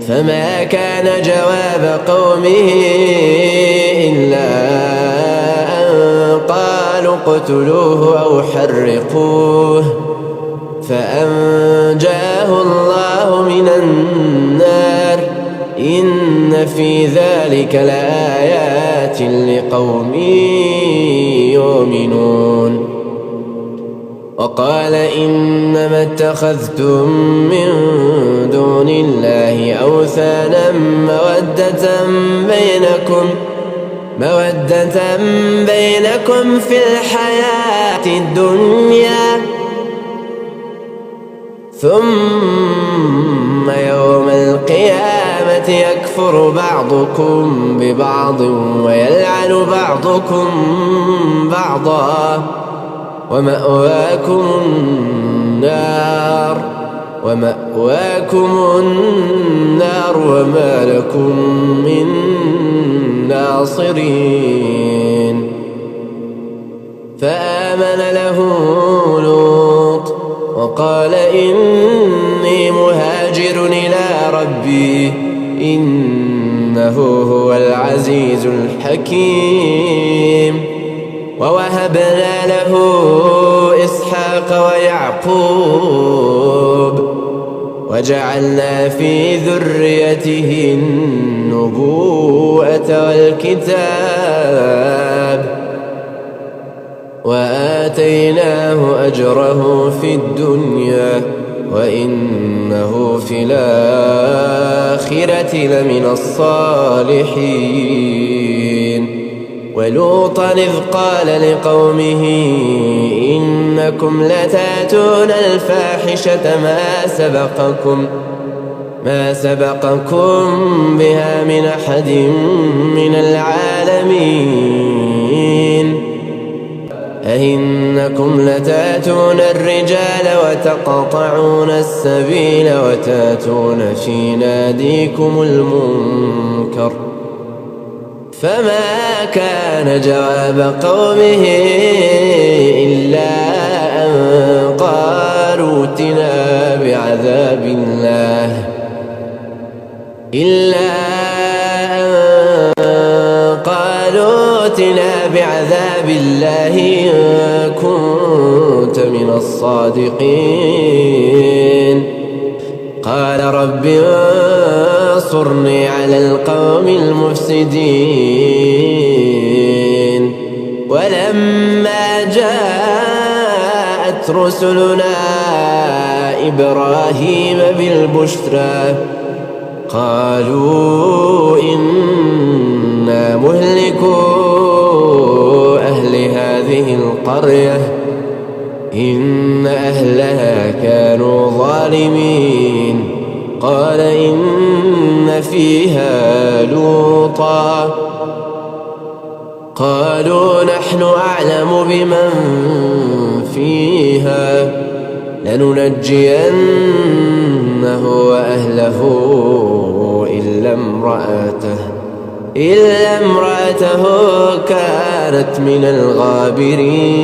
فما كان جواب قومه إلا أن قالوا اقتلوه أو حرقوه فأنجاه الله من النار إن في ذلك لآيات لقوم يؤمنون. وقال إنما اتخذتم من دون الله أوثانا مودة بينكم في الحياة الدنيا ثم يوم القيامة يكفر بعضكم ببعض ويلعن بعضكم بعضا ومأواكم النار وما لكم من ناصرين. فآمن له لوط وقال إني مهاجر إلى ربي إنه هو العزيز الحكيم. ووهبنا له إسحاق ويعقوب وجعلنا في ذريته النبوءة والكتاب وآتيناه أجره في الدنيا وإنه في الآخرة لمن الصالحين. ولوطا إذ قال لقومه إنكم لتأتون الفاحشة ما سبقكم بها من أحد من العالمين. أئنكم لتأتون الرجال وتقطعون السبيل وتأتون في ناديكم المنكر. فما كان جواب قومه إلا أن قالوا ائتنا بعذاب الله إن كنت من الصادقين. قال رب انصرني على القوم المفسدين. ولما جاءت رسلنا إبراهيم بالبشرى قالوا إنا مهلكو أهل هذه القرية إن أهلها كانوا ظالمين. قال إن فيها لوطا قالوا نحن أعلم بمن فيها لننجينه وأهله إلا امرأته كانت من الغابرين.